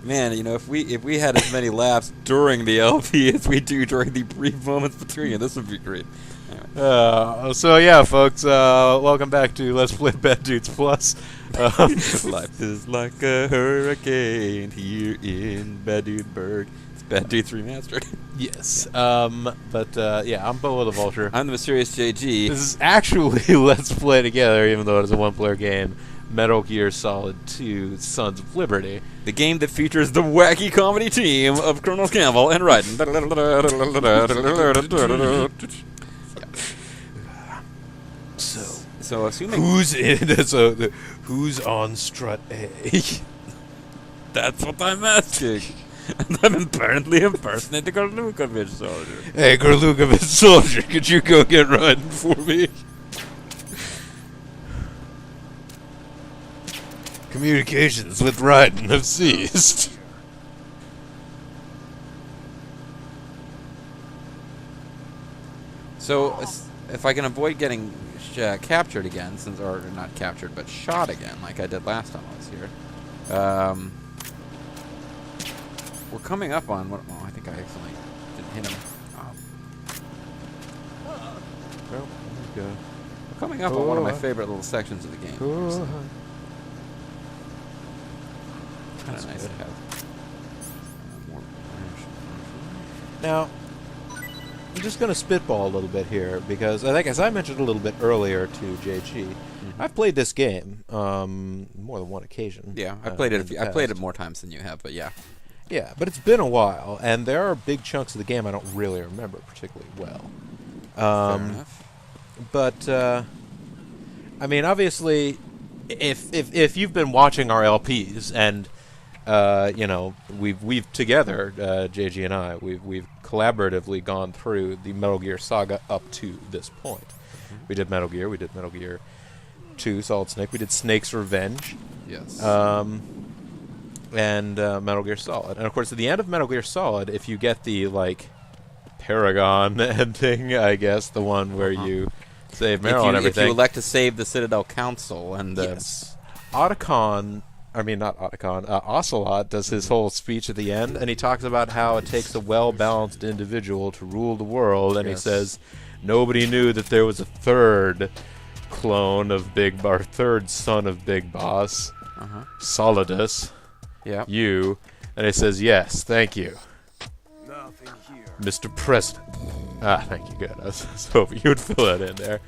Man, you know, if we had as many laughs during the LP as we do during the brief moments between it, this would be great. Anyway. So yeah, folks, welcome back to Let's Play Bad Dudes Plus. Life is like a hurricane here in Bad Dudeburg. It's Bad Dudes Remastered. Yes. Yeah, I'm Boa the Vulture. I'm the mysterious JG. This is actually Let's Play Together, even though it is a one-player game. Metal Gear Solid 2: Sons of Liberty. The game that features the wacky comedy team of Colonel Campbell and Raiden. So assuming who's on strut A? That's what I'm asking. And I'm apparently impersonating a Gorlukovich soldier. Hey, Gorlukovich soldier, could you go get Raiden for me? Communications with Raiden have ceased. So, if I can avoid getting captured again, or not captured, but shot again, like I did last time I was here, we're coming up on what? Oh, I think I accidentally didn't hit him. Well, there we go. We're coming up on one of my favorite little sections of the game. Kind of nice to have more. Now, I'm just going to spitball a little bit here because I think, as I mentioned a little bit earlier to JG, I've played this game more than one occasion. Yeah, I played it. I played it more times than you have, but yeah. Yeah, but it's been a while, and there are big chunks of the game I don't really remember particularly well. Fair enough. But I mean, obviously, if you've been watching our LPs and you know, we've together, JG and I, we've collaboratively gone through the Metal Gear saga up to this point. We did Metal Gear, we did Metal Gear 2, Solid Snake, we did Snake's Revenge. Yes. And Metal Gear Solid. And of course, at the end of Metal Gear Solid, if you get the, like, Paragon ending, I guess, the one where you save Meryl and everything. If you elect to save the Citadel Council and... yes. Ocelot does his whole speech at the end, and he talks about how it takes a well-balanced individual to rule the world, and he says, nobody knew that there was a third clone of third son of Big Boss, Solidus, you, and he says, yes, thank you, Mr. President. Thank you, good. I was hoping you would fill that in there.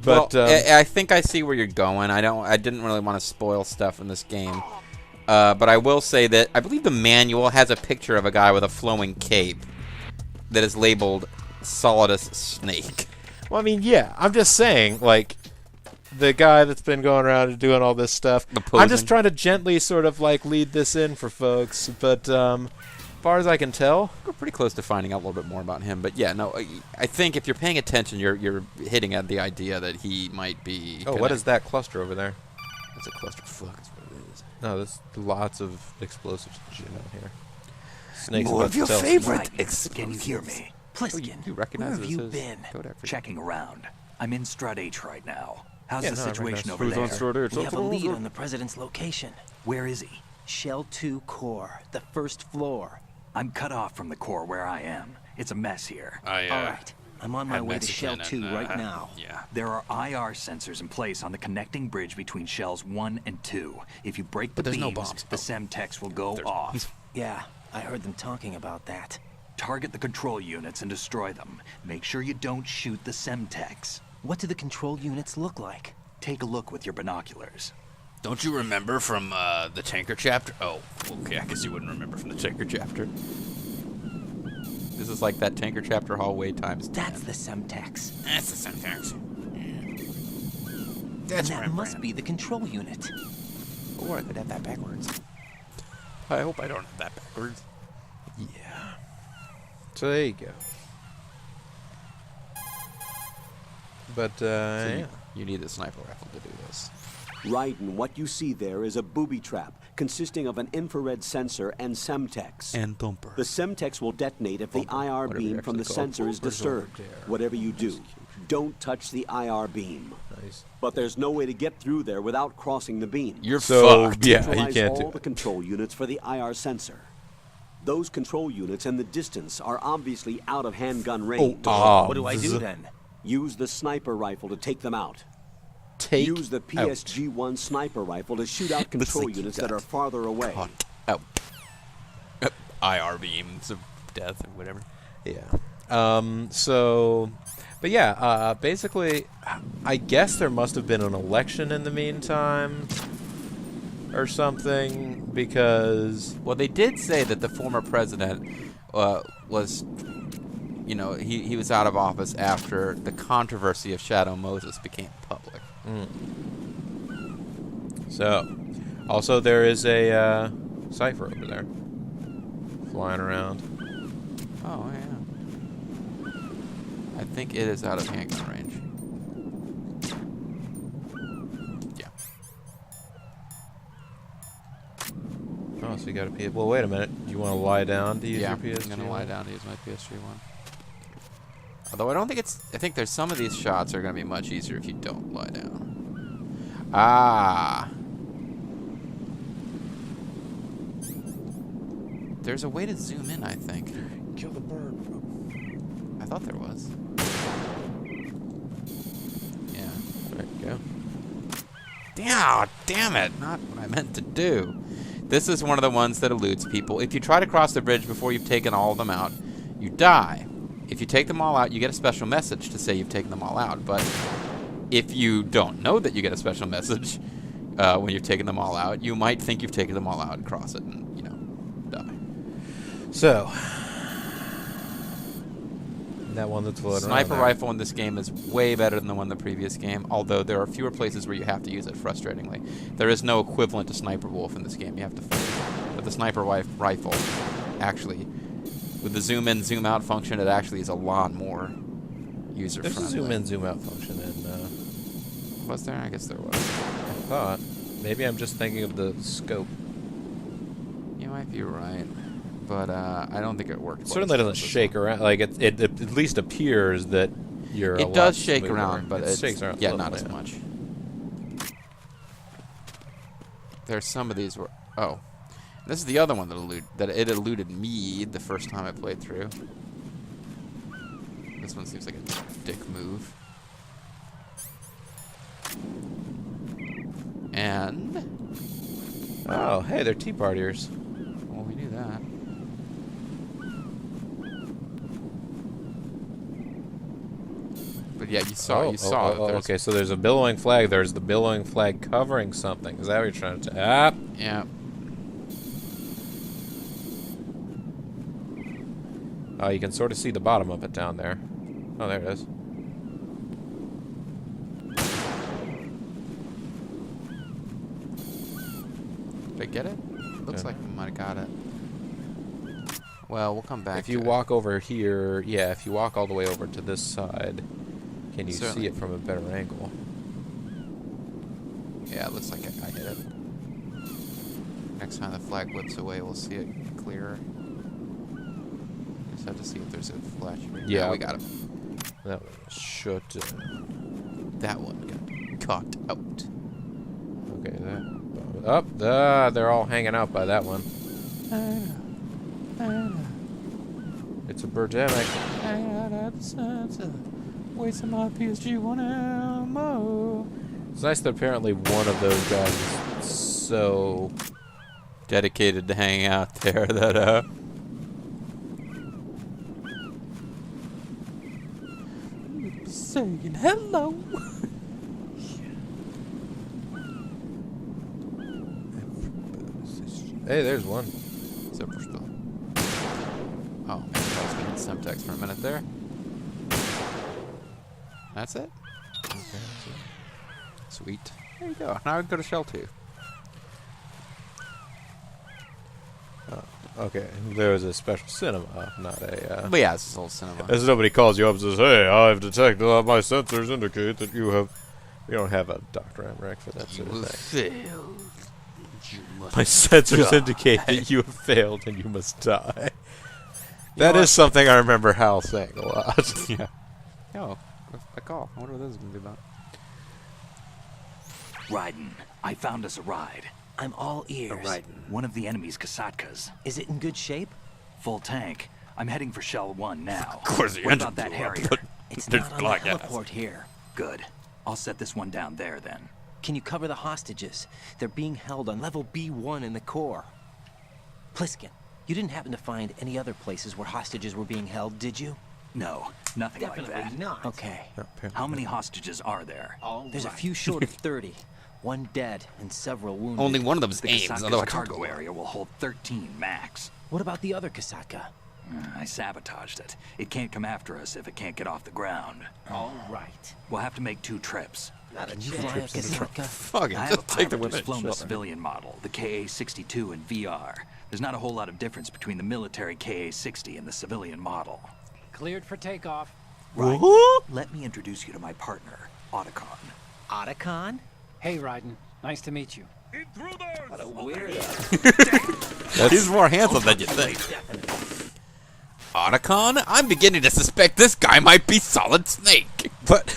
But well, I think I see where you're going. I didn't really want to spoil stuff in this game, but I will say that I believe the manual has a picture of a guy with a flowing cape that is labeled Solidus Snake. Well, I mean, yeah. I'm just saying, like, the guy that's been going around and doing all this stuff. I'm just trying to gently sort of like lead this in for folks, but as far as I can tell, we're pretty close to finding out a little bit more about him. But yeah, no, I think if you're paying attention, you're hitting at the idea that he might be. Oh, what is that cluster over there? That's a clusterfuck. That's what it is. No, there's lots of explosives and shit out here. Snakes More of your favorite. Can you hear me? Plissken, you recognize where have you been? Checking around. I'm in Strut H right now. How's the situation over there? We have a lead on the president's location. Where is he? Shell 2 core, the first floor. I'm cut off from the core where I am. It's a mess here. All right. I'm on my way to Shell 2 right now. Yeah. There are IR sensors in place on the connecting bridge between Shells 1 and 2. If you break the beams, the Semtex will go off. Yeah, I heard them talking about that. Target the control units and destroy them. Make sure you don't shoot the Semtex. What do the control units look like? Take a look with your binoculars. Don't you remember from the Tanker chapter? Oh, okay, I guess you wouldn't remember from the Tanker chapter. This is like that Tanker chapter hallway times 10. That's the Semtex. That's the Semtex. Yeah. That's that must be the control unit. Or I could have that backwards. I hope I don't have that backwards. Yeah. So there you go. But, so you need the sniper rifle to do this. Raiden, what you see there is a booby trap consisting of an infrared sensor and Semtex. And Thumper. The Semtex will detonate if the IR beam from the sensor is disturbed. Whatever you do, don't touch the IR beam. Nice. But there's no way to get through there without crossing the beam. You're So, fucked. yeah, you Neutralize can't do all the control units for the IR sensor. Those control units and the distance are obviously out of handgun range. What do I do then? Use the sniper rifle to take them out. Take Use the PSG-1 sniper rifle to shoot out control units that are farther away. Out. IR beams of death or whatever. Yeah. But yeah, basically, I guess there must have been an election in the meantime or something, because... Well, they did say that the former president was, you know, he was out of office after the controversy of Shadow Moses became public. So, also there is a cipher over there flying around. Oh, yeah. I think it is out of handgun range. Yeah. Oh, so you got a PS... Well, wait a minute. You want to lie down to use your PSG? I'm going to lie down to use my PSG one. Although I don't think it's... I think there's some of these shots are going to be much easier if you don't lie down. Ah. There's a way to zoom in, I think. Kill the bird. I thought there was. Yeah. There you go. Damn it! Not what I meant to do. This is one of the ones that eludes people. If you try to cross the bridge before you've taken all of them out, you die. If you take them all out, you get a special message to say you've taken them all out. But if you don't know that you get a special message when you've taken them all out, you might think you've taken them all out and cross it and, you know, die. So, that one that's floating Sniper around rifle in this game is way better than the one in the previous game, although there are fewer places where you have to use it, frustratingly. There is no equivalent to Sniper Wolf in this game. You have to fight. But the Sniper rifle, actually, with the zoom in, zoom out function, it actually is a lot more user-friendly. There's a zoom in, zoom out function in... Was there? I guess there was. I thought. Maybe I'm just thinking of the scope. You might be right. But I don't think it worked. It certainly doesn't shake around. Like, it at least appears that you're a It lot does shake smoother. around, but it it's, shakes around yeah, a little, not as much. There's some of these where... Oh. This is the other one that it eluded me the first time I played through. This one seems like a dick move. And... Oh, hey, they're Tea Partiers. Well, we knew that. But yeah, you saw it. Okay, so there's a billowing flag. There's the billowing flag covering something. Is that what you're trying to say? Ah. Yeah. Oh, you can sort of see the bottom of it down there. Oh, there it is. Did I get it? Looks like we might have got it. Well, we'll come back. If you walk over here, yeah, if you walk all the way over to this side, can you see it from a better angle? Yeah, it looks like I hit it. Next time the flag whips away, we'll see it clearer. Just have to see if there's a flash. Yeah, no, we got it. That one should. That one got caught out. Okay, they're all hanging out by that one. It's a birdemic. Wasting my PSG-1 ammo. It's nice that apparently one of those guys is so dedicated to hanging out there that saying hello. Hey, there's one. Super still. Oh, man, I was going to hit Semtex for a minute there. That's it? Okay, Sweet. There you go. Now I can go to Shell 2. okay, there was a special cinema, not a... But yeah, it's a whole cinema. As somebody calls you up and says, hey, I've detected my sensors indicate that you don't have a Dr. Emmerich for that sort of thing. Failed. My sensors indicate that you have failed and you must die. That is something I remember Hal saying a lot. Yeah. Oh, a call. I wonder what this is going to be Raiden, I found us a ride. I'm all ears. One of the enemy's Kasatkas. Is it in good shape? Full tank. I'm heading for Shell 1 now. Of course the What engine about that blew up, Harrier? but It's there's not on the black gas. heliport here. Good. I'll set this one down there then. Can you cover the hostages? They're being held on level B1 in the core. Plissken, you didn't happen to find any other places where hostages were being held, did you? No, nothing Definitely like that. not. Okay. How many hostages are there? There's a few short of 30. One dead and several wounded. Only one of them's The Ames, Kasatka's otherwise cargo area will hold 13 max. What about the other Kasatka? I sabotaged it. It can't come after us if it can't get off the ground. All right. We'll have to make 2 trips. Can you fly a Kasatka? Fuck it, I have a just take the pilot who's women. flown the Sure. civilian model, the KA-62 in VR. There's not a whole lot of difference between the military KA-60 and the civilian model. Cleared for takeoff. Right. Let me introduce you to my partner, Otacon. Otacon? Hey, Raiden. Nice to meet you. What a weirdo. He's more handsome than you think. Otacon? I'm beginning to suspect this guy might be Solid Snake. But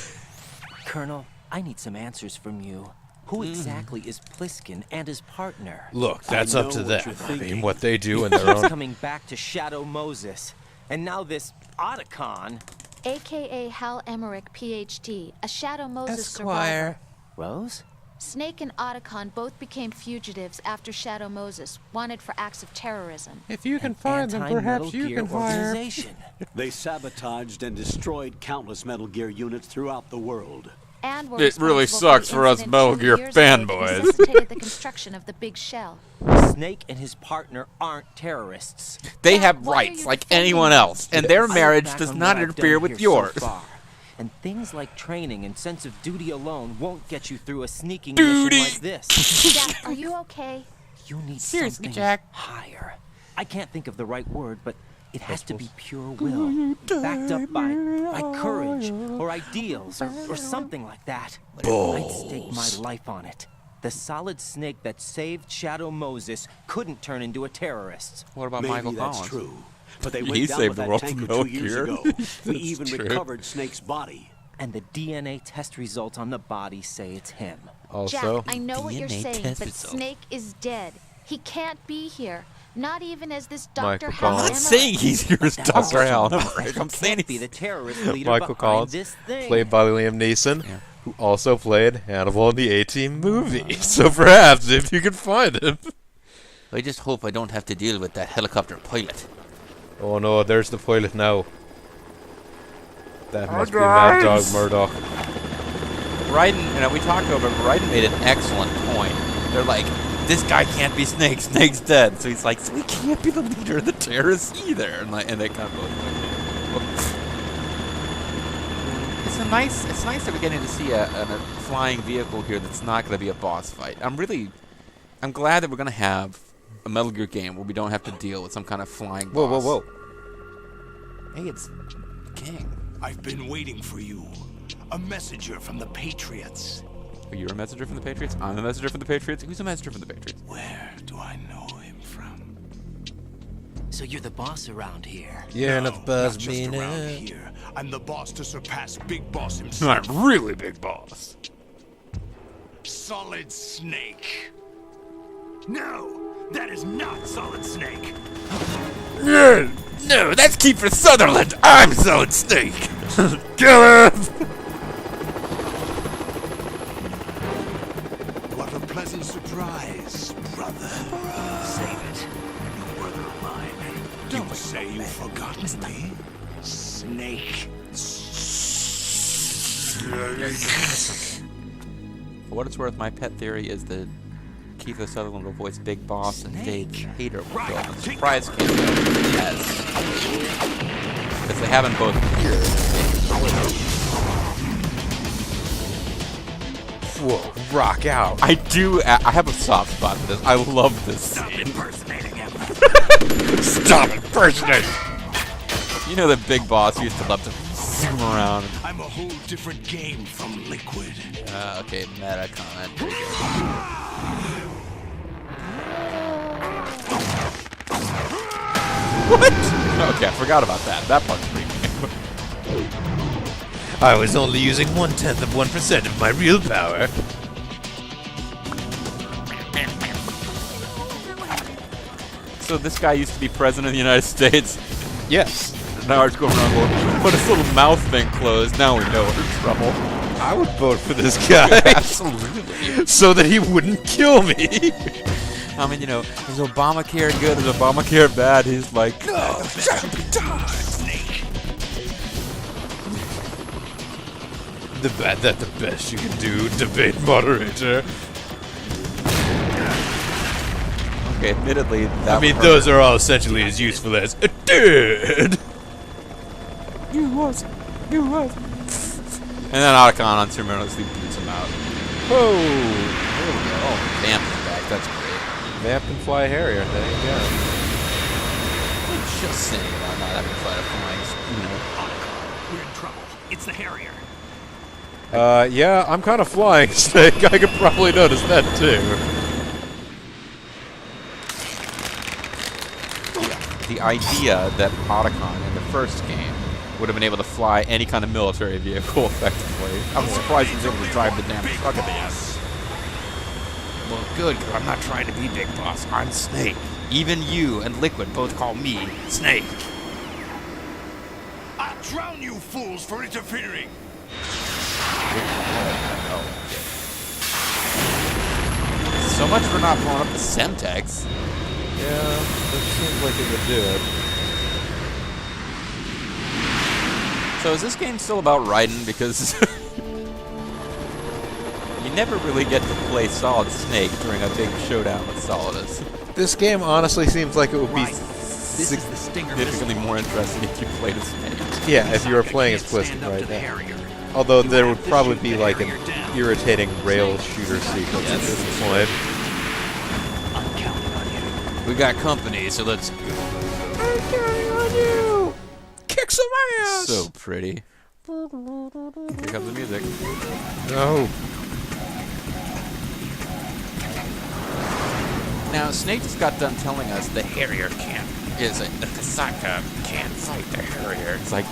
Colonel, I need some answers from you. Who exactly is Plissken and his partner? Look, that's I up to know what them. you're I mean, thinking. what they do in their He's own. coming back to Shadow Moses. And now this Otacon. AKA Hal Emmerich, PhD, a Shadow Moses survivor. Rose? Snake and Otacon both became fugitives after Shadow Moses, wanted for acts of terrorism. If you can An find them, anti-Metal perhaps you Gear can fire. organization. They sabotaged and destroyed countless Metal Gear units throughout the world. And were It really responsible for sucks the for us incident Metal 2 Gear years ago that fanboys. necessitated the construction of the big shell. Snake and his partner aren't terrorists. they Jack, have why are rights you like defending anyone them? else, and their I look marriage back does on not what I've interfere done with here yours. So far, and things like training and sense of duty alone won't get you through a sneaking mission like this. Jack, are you okay? You need Seriously, something Jack. higher. I can't think of the right word, but it has to be pure will, backed up by courage or ideals or something like that. I'd stake my life on it. The Solid Snake that saved Shadow Moses couldn't turn into a terrorist. What about Maybe Michael that's Collins? true. But they He went down saved with the that world tanker from Metal 2 years Gear. ago. We That's even true. recovered Snake's body. And the DNA test results on the body say it's him. Also, Jack, I know what you're DNA saying, test but result. Snake is dead. He can't be here. Not even as this Dr. Michael Hal I'm not Collins. saying he's here as That's Dr. Hal awesome. Emmerich. I'm saying Can't be the he's... terrorist leader Michael behind Collins, this thing. played by Liam Neeson, Yeah. who also played Hannibal in the A-Team movie. So perhaps, if you can find him. I just hope I don't have to deal with that helicopter pilot. Oh no, there's the pilot now. That must be Mad Dog Murdoch. Raiden, we talked over it, but Raiden made an excellent point. They're like, this guy can't be Snake. Snake's dead. So he's like, so he can't be the leader of the terrorists either. And they kind of both it's nice that we're getting to see a flying vehicle here that's not going to be a boss fight. I'm glad that we're going to have a Metal Gear game where we don't have to deal with some kind of flying boss. Whoa. Hey, it's King. I've been waiting for you. A messenger from the Patriots. Are you a messenger from the Patriots? I'm a messenger from the Patriots. Who's a messenger from the Patriots? Where do I know him from? So you're the boss around here. Yeah, No, not the buzz not just mean around it. here. I'm the boss to surpass Big Boss himself. Not really big boss. Solid Snake. No, that is not Solid Snake. No, that's Kiefer Sutherland. I'm Solid Snake. Kill him. What a pleasant surprise, brother. Save it. You brother of mine. Don't say you've forgotten me. Snake. For what it's worth, my pet theory is that Kiefer Sutherland will voice Big Boss and Dave Hater will go on the surprise cameo. Yes. Because they haven't both appeared. Whoa, rock out. I have a soft spot for this. I love this scene. Impersonating him. Stop impersonating! You know that Big Boss used to love to zoom around. I'm a whole different game from Liquid. Okay, meta comment. There you go. What? Okay, I forgot about that. That part's pretty I was only using 1/10 of 1% of my real power. So this guy used to be president of the United States. Yes. Now it's going around going, put his little mouth thing closed. Now we know we're in trouble. I would vote for this guy. Absolutely. So that he wouldn't kill me. I mean, you know, is Obamacare good? Is Obamacare bad? He's like, no, Snake. That's the best you can do, debate moderator. okay, admittedly, that I mean, would those hurt. are all essentially as useful as a dead. You was. And then Otacon unceremoniously boots him out. Oh, There we go. Oh, Vamp is back. That's great. Vamp and Fly Harrier. There you go. I'm just saying about not having flight of flying, you know. Otacon, we're in trouble. It's the Harrier. Yeah, I'm kind of flying, Snake. I could probably notice that too. The idea that Otacon in the first game would have been able to fly any kind of military vehicle effectively. I'm surprised he was able to drive the damn truck at the end. Well, good, because I'm not trying to be Big Boss. I'm Snake. Even you and Liquid both call me Snake. I'll drown you fools for interfering. So much for not blowing up the Semtex. Yeah, that seems like it would do it. So is this game still about Raiden? Because you never really get to play Solid Snake during a big showdown with Solidus. This game honestly seems like it would be This is the Stinger Significantly more interesting if you played as Snake. yeah, if you were playing as Plissken right now. Although there would probably be like an irritating rail shooter sequence at this point. I'm counting on you. We got company, so let's go. I'm counting on you. Kick some ass. So pretty. Here comes the music. No. Now, Snake just got done telling us the Harrier the Kasaka can't fight the Harrier. It's like,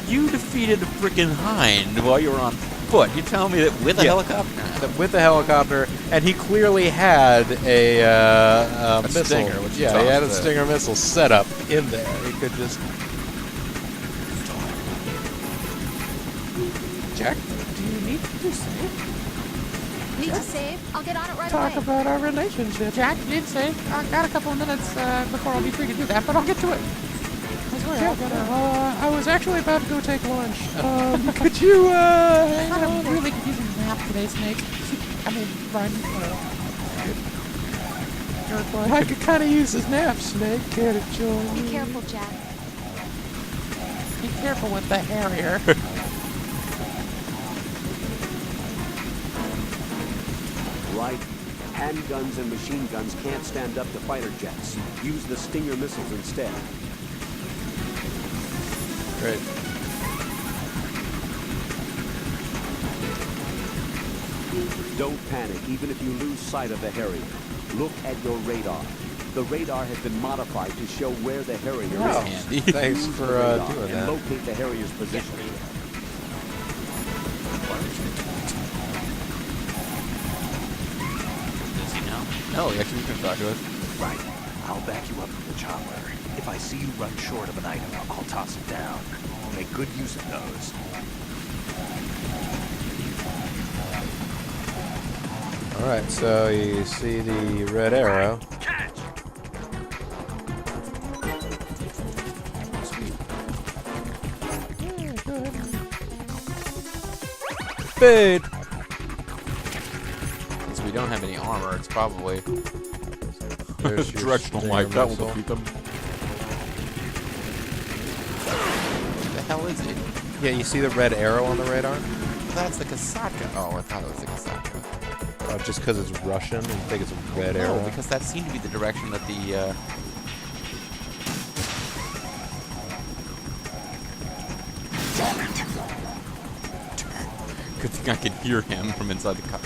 you defeated a freaking hind while you were on foot. You telling me that with a helicopter? With the helicopter, and he clearly had a missile. Stinger, which he yeah, he had a tossed Stinger missile set up in there. He could just. Jack, do you need to save? Need to save? I'll get on it right Talk away. about our relationship. Jack, you need to save. I've got a couple of minutes before I'll be free to do that, but I'll get to it. I swear, I'll get I was actually about to go take lunch. Could you, had a really confusing nap today, Snake. I mean, Ryan, I could kind of use his nap, Snake. Care to join Be careful, Jack. Be careful with the Harrier. Right. Handguns and machine guns can't stand up to fighter jets. Use the Stinger missiles instead. Great. Don't panic, even if you lose sight of the Harrier. Look at your radar. The radar has been modified to show where the Harrier Oh, is. thanks Use for the radar doing and that. locate the Harrier's position. Does he know? No, he actually was going to talk to us. Right. I'll back you up from the chopper. If I see you run short of an item, I'll toss it down. Make good use of those. Alright, so you see the red arrow. Catch! Fade! Since we don't have any armor, it's probably There's your directional Stinger light. That will missile. defeat them. What the hell is it? Yeah, you see the red arrow on the radar? That's the Kasaka. Oh, I thought it was the Kasaka. Just because it's Russian, you think it's a red arrow? No, because that seemed to be the direction that the. Good thing I could hear him from inside the car.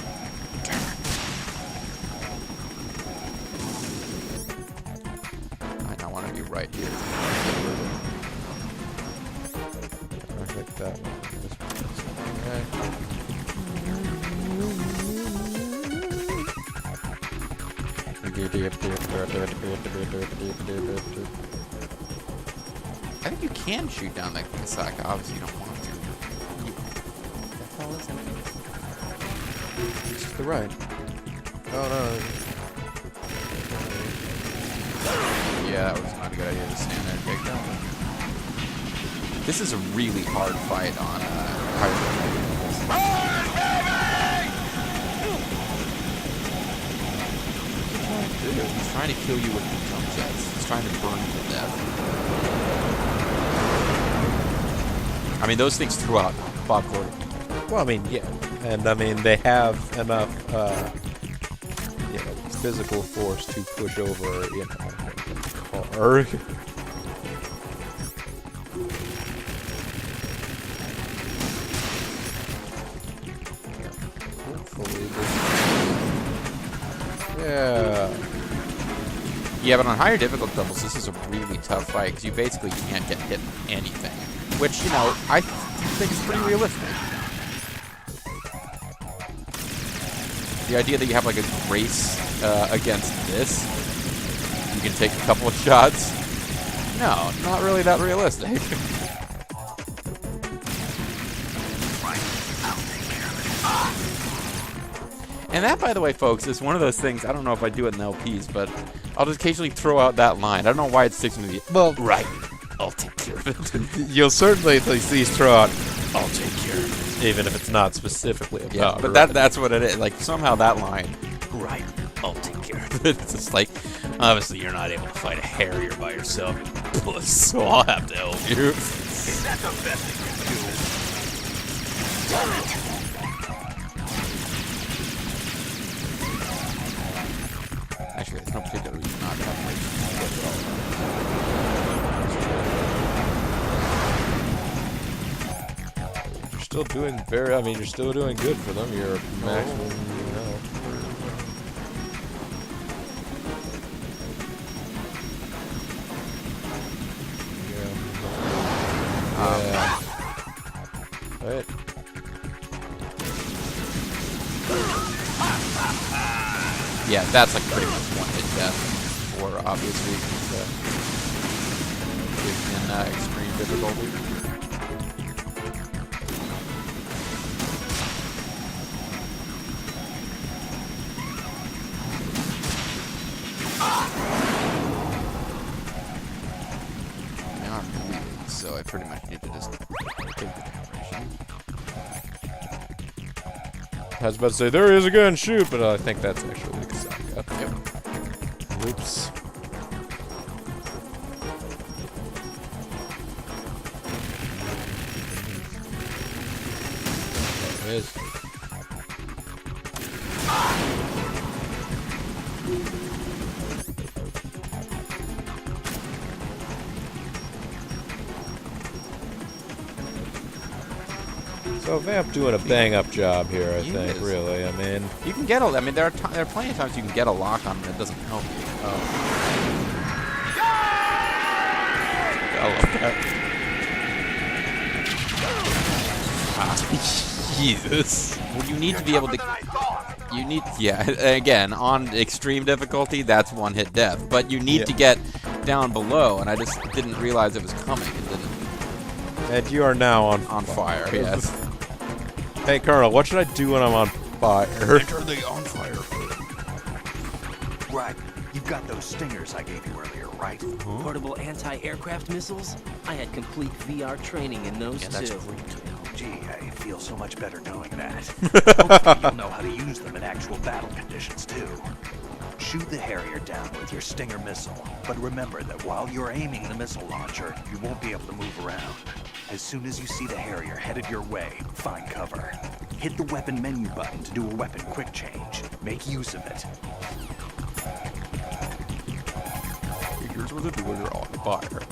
I don't want to be right here. I think that one. Figured I think you can shoot down that sock. Obviously, you don't want to. The hell is it? It's to the right. Oh no. Yeah, that was not a good idea to stand there and take that one. This is a really hard fight on Harrier. He's trying to kill you with the jump jets. He's trying to burn you to death. I mean, those things threw out Bob Gordon. Well, I mean, yeah. And, I mean, they have enough, physical force to push over, a car. Hopefully yeah. Yeah, but on higher difficult levels, this is a really tough fight because you basically can't get hit with anything. Which, I think is pretty realistic. The idea that you have like a race against this, you can take a couple of shots. No, not really that realistic. And that, by the way, folks, is one of those things, I don't know if I do it in the LPs, but I'll just occasionally throw out that line. I don't know why it sticks with me. Well, right. I'll take care of it. You'll certainly at least throw out, I'll take care of it, even if it's not specifically about. Yeah, but that's what it is. Like, somehow that line, right, I'll take care of it. It's just like, obviously you're not able to fight a Harrier by yourself, puss, so I'll have to help you. Is that the best thing you can do? Actually, there's no particular reason not to have You're still doing you're still doing good for them. You're maximum, Right. Yeah, that's like pretty much one hit death for obvious reasons. In extreme difficulty. Now I'm bleeding, so I pretty much need to just take the damage. I was about to say, there is a gun, shoot, but I think that's actually the Kasaka. Yep. Oops. There it is. So Vamp doing a bang-up job here, I think, really. I mean, you can get a. I mean, there are plenty of times you can get a lock on him that doesn't help you. Oh. I love that. Jesus. Well, you need to be able to. You need, again, on extreme difficulty, that's one hit death. But you need to get down below, and I just didn't realize it was coming. And you are now on fire. Yes. Hey, Colonel, what should I do when I'm on fire? Enter the on fire. Right. You've got those stingers I gave you earlier, right? Portable anti-aircraft missiles? I had complete VR training in those too. Gee, I feel so much better knowing that. Hopefully you'll know how to use them in actual battle conditions too. Shoot the Harrier down with your Stinger missile, but remember that while you're aiming the missile launcher, you won't be able to move around. As soon as you see the Harrier headed your way, find cover. Hit the weapon menu button to do a weapon quick change. Make use of it. Here's what to do when you're on fire.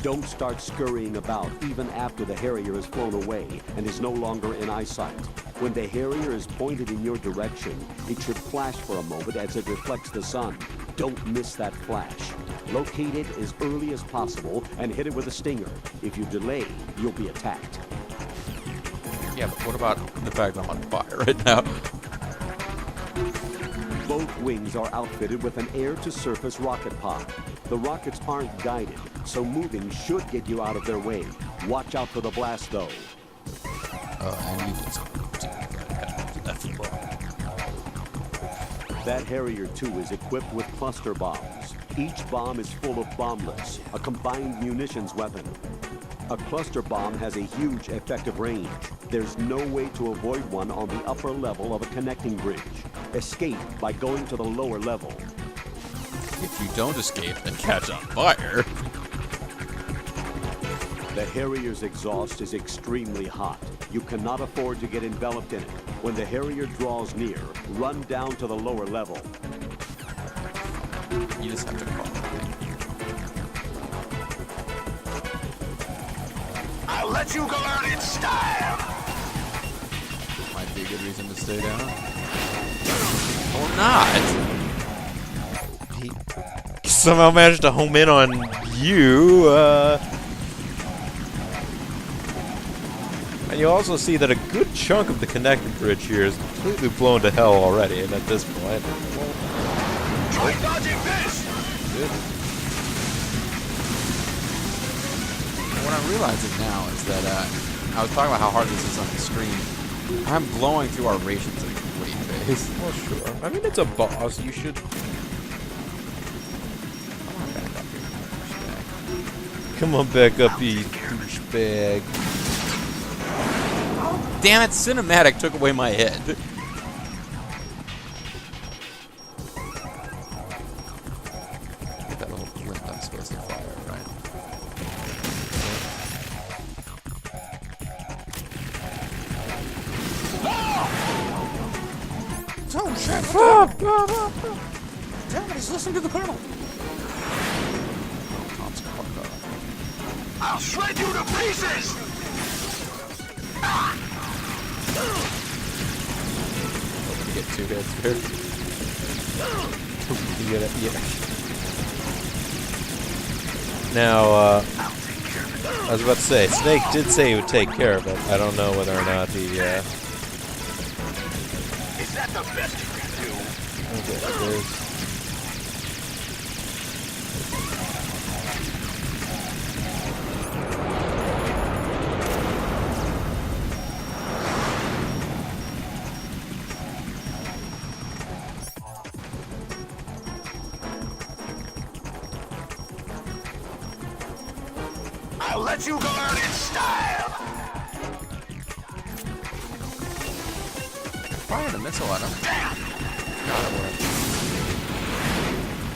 Don't start scurrying about even after the Harrier has flown away and is no longer in eyesight. When the Harrier is pointed in your direction, it should flash for a moment as it reflects the sun. Don't miss that flash. Locate it as early as possible and hit it with a Stinger. If you delay, you'll be attacked. Yeah, but what about the fact I'm on fire right now? Both wings are outfitted with an air-to-surface rocket pod. The rockets aren't guided, so moving should get you out of their way. Watch out for the blast, though. Oh, and you just That Harrier 2 is equipped with cluster bombs. Each bomb is full of bomblets, a combined munitions weapon. A cluster bomb has a huge effective range. There's no way to avoid one on the upper level of a connecting bridge. Escape by going to the lower level. If you don't escape and catch on fire. The Harrier's exhaust is extremely hot. You cannot afford to get enveloped in it. When the Harrier draws near, run down to the lower level. You just have to call. I'll let you go out in style. Might be a good reason to stay down. Or not. He somehow managed to home in on you. And you also see that a good chunk of the connecting bridge here is completely blown to hell already, and at this point... Try dodging this! Good. What I'm realizing now is that I was talking about how hard this is on the screen. I'm blowing through our rations at a great pace. Well, sure. I mean, it's a boss. You should... Come on back up, you douchebag. Damn it, cinematic took away my head. Get that little flint I'm supposed to fire, right? Oh, shit! Oh, damn it, he's listening to the colonel. I'll shred you to pieces! Hoping to get 2 hits here. You get it, yeah. Now, I was about to say, Snake did say he would take care of it. I don't know whether or not he, Is that the best you can do? Okay, there's... I'll let you go out in style! Firing a missile at him.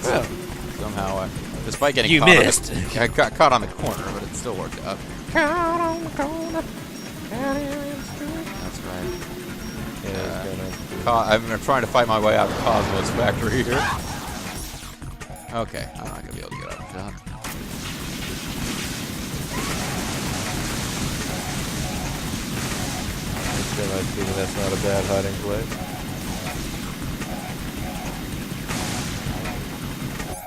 Well, Somehow, despite getting you caught missed. I got caught on the corner, but it still worked out. Caught on the corner. That's right. yeah, I'm trying to fight my way out of Cosmos Factory here. Okay, I'm not gonna be able to get out of shot. I think that's not a bad hiding place.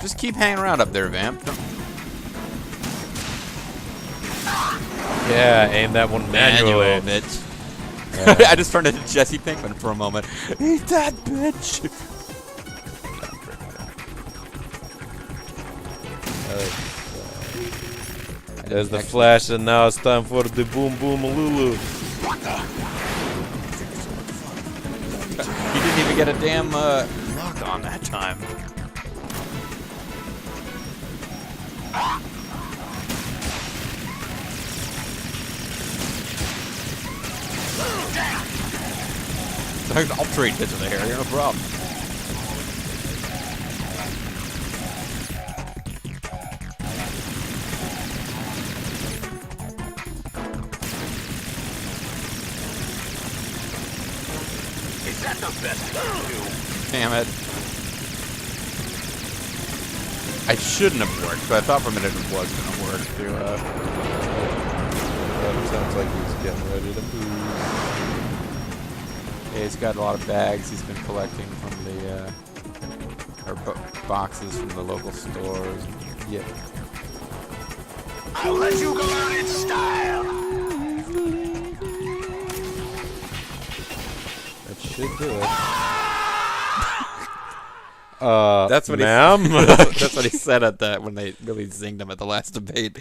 Just keep hanging around up there, Vamp. Yeah, aim that one manually. bitch. Yeah. I just turned into Jesse Pinkman for a moment. Eat that bitch! There's the flash, and now it's time for the boom boom lulu. He didn't even get a damn lock on that time. I'll trade hits with the Harrier, no problem. Is that the best you can do? Damn it. I shouldn't have worked, but I thought for a minute it was going to work. That sounds like he's getting ready to move. Yeah, he's got a lot of bags he's been collecting from the, or boxes from the local stores. Yeah. I'll let you go out in style! That should do it. That's what ma'am? that's what he said at that when they really zinged him at the last debate.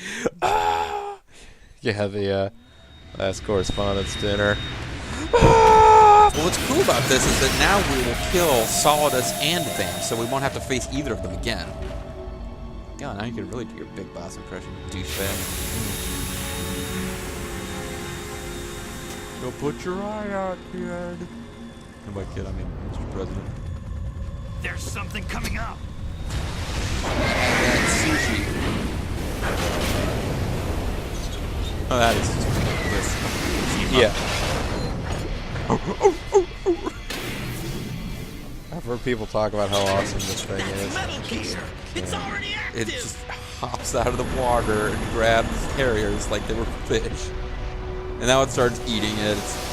Yeah, the last correspondence dinner. Well, what's cool about this is that now we will kill Solidus and Vamp, so we won't have to face either of them again. Yeah, now you can really do your Big Boss impression, douchebag. Go put your eye out, kid. And by kid, I mean Mr. President. There's something coming up. That's sushi. Oh, that is just ridiculous. Yeah. I've heard people talk about how awesome this thing is. Metal Gear. It's already active. It just hops out of the water and grabs Harriers like they were fish. And now it starts eating it. It's...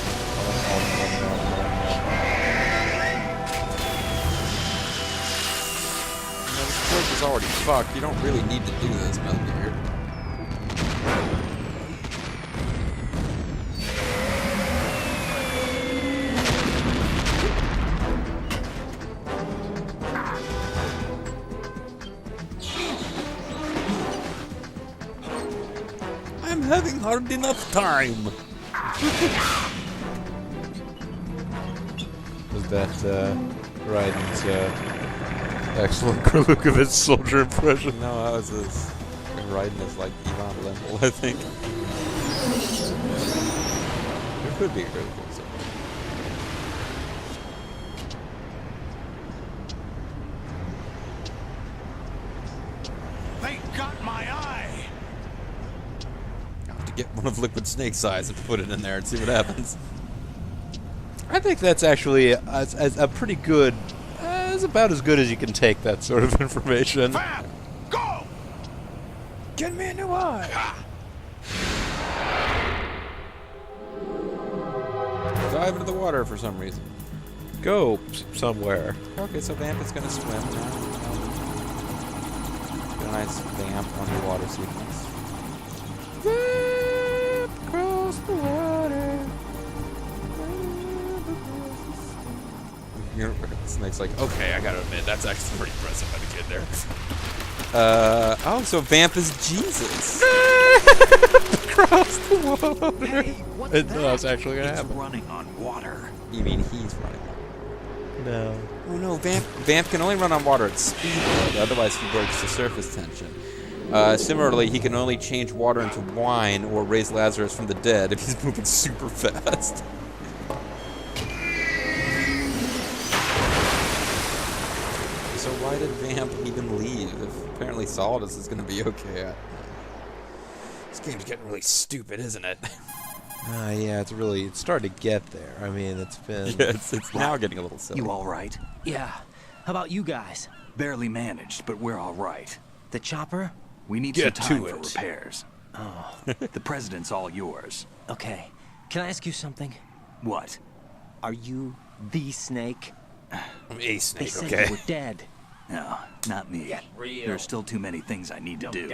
This joke is already fucked. You don't really need to do this, Metal Gear. I'm having hard enough time. Was that Raiden's excellent Krulukovitz soldier impression? No, that was his. Raiden is like Ivan Lendl, I think. It could be really good. So. They got my eye. I'll have to get one of Liquid Snake's eyes and put it in there and see what happens. I think that's actually a pretty good. It's about as good as you can take that sort of information. Vamp, go! Get me a new eye! Dive into the water for some reason. Go somewhere. Okay, so Vamp is gonna swim now. Get a nice Vamp underwater sequence. Vamp across the water. Snake's like, okay, I gotta admit, that's actually pretty impressive by the kid there. Oh, so Vamp is Jesus. Across the water. Hey, what's It that? was actually gonna It's happen. running on water. You mean he's running? No. Oh no, Vamp can only run on water at speed mode, otherwise he breaks the surface tension. Similarly, he can only change water into wine or raise Lazarus from the dead if he's moving super fast. So why did Vamp even leave if apparently Solidus is going to be okay? This game's getting really stupid, isn't it? Yeah, it's starting to get there. I mean, it's been... Yeah, it's now getting a little silly. You all right? Yeah. How about you guys? Barely managed, but we're all right. The chopper? We need Get some time to for it. repairs. Oh. The president's all yours. Okay. Can I ask you something? What? Are you the Snake? I'm a They Snake, said okay? you were dead. No, not me. There are still too many things I need to do.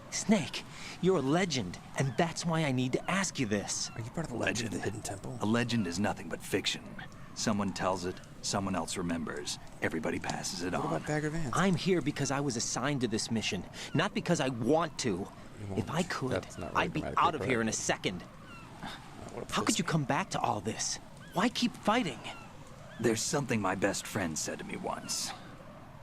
Snake, you're a legend, and that's why I need to ask you this. Are you part of the Legend of the Hidden Temple? A legend is nothing but fiction. Someone tells it, someone else remembers. Everybody passes it What on. about Bagger Vance? I'm here because I was assigned to this mission, not because I want to. If I could, That's not really I'd be grammatically out of here in a correct. second. What a How could pussy. you come back to all this? Why keep fighting? There's something my best friend said to me once.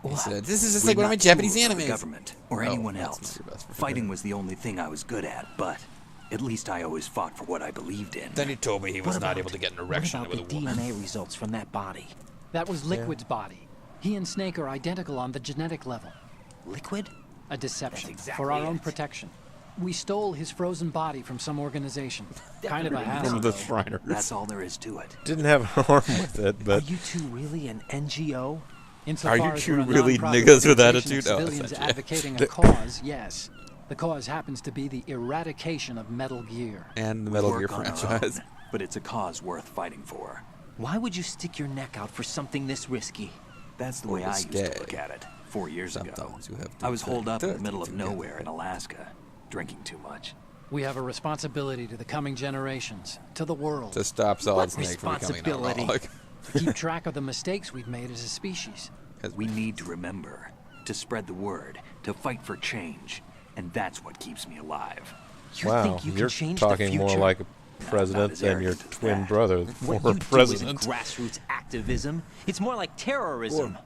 He said, this is just We're like one of my not Japanese tools for the animes. government or Oh, anyone that's else. not your best friend. Fighting was the only thing I was good at, but at least I always fought for what I believed in. Then he told me he was What not about- able to get an what erection about with a the woman. DNA results from that body? That was Liquid's body. He and Snake are identical on the genetic level. Liquid? A deception That's exactly for our own it. protection. We stole his frozen body from some organization. Kind of a From hassle. the though. Shriners. That's all there is to it. Didn't have an arm with it, Are but... you two really an NGO? Insofar Are you as two we're a really nonprofit niggas with organization attitude? of Oh, Civilians essentially. advocating a cause, yes. The cause happens to be the eradication of Metal Gear. And the Metal Gear Work on our franchise. own, but it's a cause worth fighting for. Why would you stick your neck out for something this risky? That's the way I used to Risque. look at it 4 years ago. Sometimes you have to I was holed up in the think middle of together. nowhere in Alaska, drinking too much. We have a responsibility to the coming generations, to the world, To stop Solid What Snake from becoming an responsibility? alcoholic. to keep track of the mistakes we've made as a species. We need to remember, to spread the word, to fight for change. And that's what keeps me alive. Wow, think you can you're change the talking more future? like a president as than your arrogant as twin that. brother, the What former you do president. isn't grassroots activism. It's more like terrorism.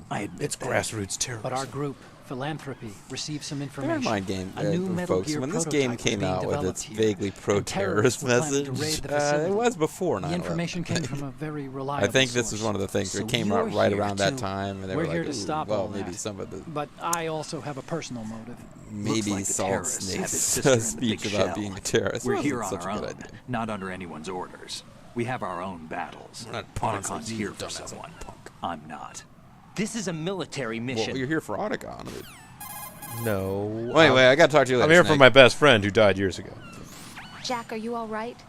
I admit It's that. grassroots terrorism. But our group, Philanthropy, received some Bear information. in mind, game A new Metal folks, Gear when this game prototype was came being out with developed its here, vaguely and pro-terrorist terrorists were planning to message, raid the facility. it was before 9/11. The information came from a very reliable I think this was source. one of the things that So came you're out right here around that to- time, and they We're were here like, to "Ooh, stop well, all maybe that. some of the But I also have a personal motive. Looks maybe like the Solid terrorists have his Snake's sister in the speech big about shell. being a terrorist We're wasn't here on such a our good own, idea. not under anyone's orders. We have our own battles. We're not pawns Otacon's like you, here for dumbass someone. punk. I'm not. This is a military mission. Well, you're here for Otacon. No. Well, anyway, I got to talk to you later. I'm here for Snake. my best friend who died years ago. Jack, are you all right?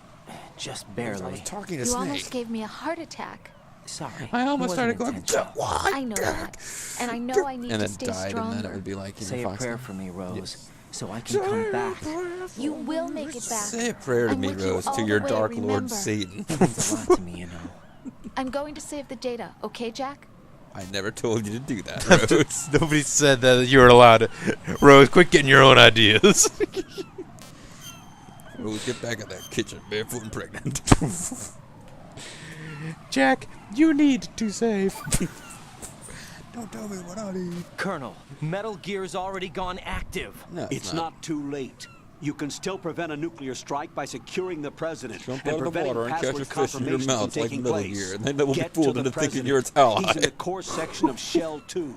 Just I barely. was talking to You Snake. almost gave me a heart attack. Sorry. I almost It started wasn't going, intentional. "What?" I know that. And I know I need and to then stay died, stronger. and then it would be like, you Say know, a Fox. prayer for me, Rose, so I can come back. You will make it back. Say a prayer to I'm me, with you Rose, all to the your way, dark lord remember. Satan. It means a lot to me, you know. I'm going to save the data, okay, Jack? I never told you to do that, Rose. Nobody said that you were allowed to. Rose, quit getting your own ideas. Rose, get back in that kitchen, barefoot and pregnant. Jack, you need to save. Don't tell me what I need. Colonel, Metal Gear's already gone active. No, It's not too late. You can still prevent a nuclear strike by securing the president Jump and out of the preventing water and catch a password fish in your confirmations mouth from like taking Metal place. Gear, and then they will be Get fooled to the into thinking president. you're its ally. He's in the core section of Shell 2.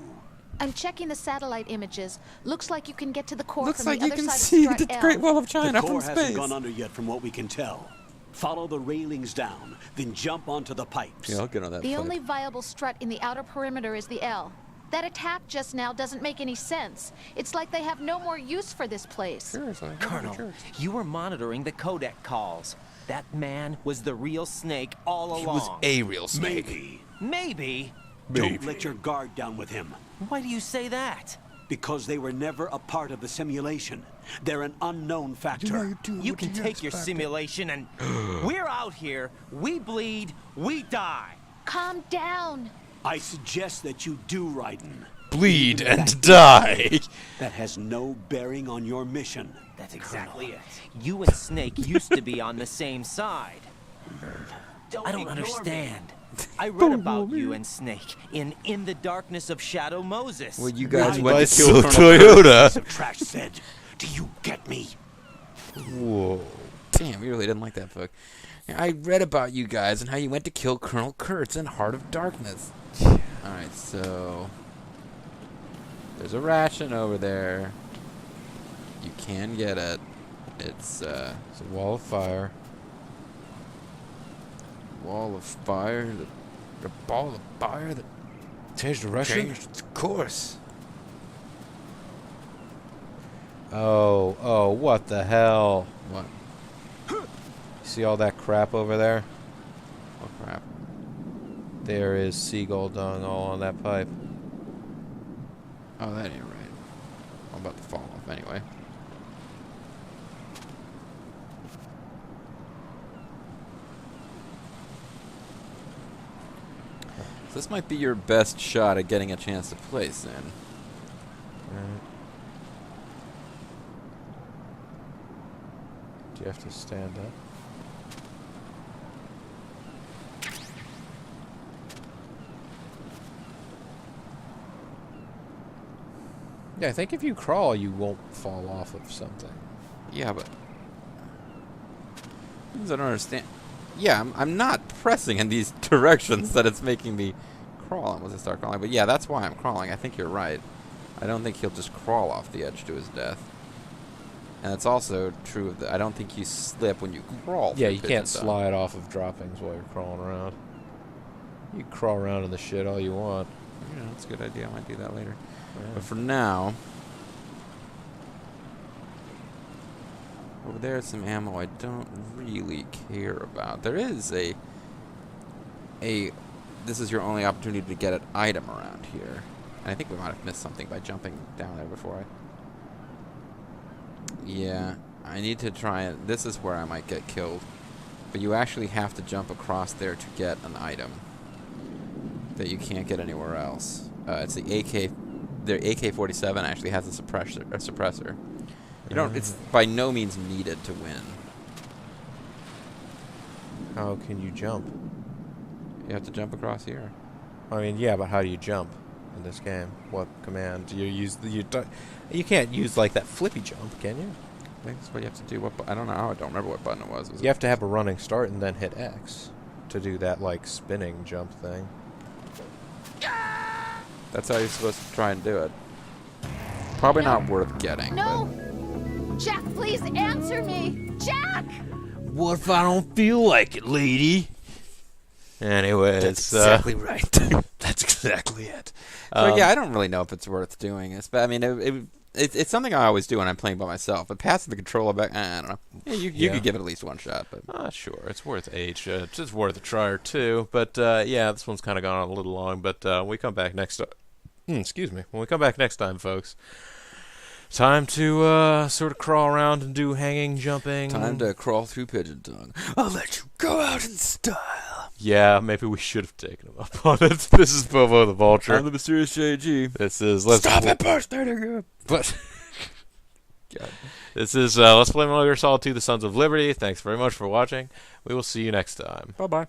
I'm checking the satellite images. Looks like you can get to the core Looks from like the you other can side see of the Strut Great L. Wall of The China from core hasn't space. gone under yet from what we can tell. Follow the railings down, then jump onto the pipes. Yeah, I'll get on that. The fight. only viable strut in the outer perimeter is the L. That attack just now doesn't make any sense. It's like they have no more use for this place. Seriously, Colonel, you were monitoring the codec calls. That man was the real Snake all He along. was a real snake. Maybe. Maybe? Don't let your guard down with him. Why do you say that? Because they were never a part of the simulation. They're an unknown factor. You can take your simulation and... We're out here, we bleed, we die. Calm down. I suggest that you do, Raiden. Bleed and die. That has no bearing on your mission. That's exactly it. You and Snake used to be on the same side. I don't understand. I read about you and Snake in the darkness of Shadow Moses. Well, you guys Right. went By to kill Colonel Toyota. Piece of trash said. Do you get me? Whoa. Damn, you really didn't like that book. I read about you guys and how you went to kill Colonel Kurtz in Heart of Darkness. Alright, so... There's a ration over there. You can get it. It's a Wall of fire. wall of fire. The ball of fire that Changed direction? changed its course. Oh, what the hell? What? See all that crap over there? What crap? There is seagull dung all on that pipe. Oh, that ain't right. I'm about to fall off anyway. So this might be your best shot at getting a chance to place then. Do you have to stand up? Yeah, I think if you crawl, you won't fall off of something. Yeah, but... Things I don't understand. Yeah, I'm not pressing in these directions that it's making me crawl once I start crawling. But yeah, that's why I'm crawling. I think you're right. I don't think he'll just crawl off the edge to his death. And it's also true of the... I don't think you slip when you crawl. Yeah, through you pits can't and stuff. slide off of droppings while you're crawling around. You can crawl around in the shit all you want. Yeah, that's a good idea. I might do that later. Yeah. But for now... Over there is some ammo I don't really care about. There is a... This is your only opportunity to get an item around here. And I think we might have missed something by jumping down there before I... Yeah, I need to try it. This is where I might get killed. But you actually have to jump across there to get an item that you can't get anywhere else. It's the AK. Their AK-47 actually has a suppressor. You don't. It's by no means needed to win. How can you jump? You have to jump across here. I mean, yeah, but how do you jump in this game? What command do you use? You can't use like that flippy jump, can you? I think that's what you have to do. I don't know. I don't remember what button it was. You have to have a running start and then hit X to do that like spinning jump thing. That's how you're supposed to try and do it. Probably not worth getting. No! Jack, please answer me! Jack! What if I don't feel like it, lady? Anyways, That's exactly right. That's exactly it. So yeah, I don't really know if it's worth doing this, but I mean, it's something I always do when I'm playing by myself. But passing the controller back, I don't know. Yeah, you could give it at least one shot, but sure, it's worth H. It's just worth a try or two. But yeah, this one's kind of gone on a little long. But when we come back next, excuse me, when we come back next time, folks, time to sort of crawl around and do hanging, jumping. Time to crawl through pigeon tongue. I'll let you go out in style. Yeah, maybe we should have taken him up on it. This is Bobo the Vulture. I'm the mysterious JG. This is Stop impersonating him. But God. This is Let's Play Metal Gear Solid 2: The Sons of Liberty. Thanks very much for watching. We will see you next time. Bye-bye.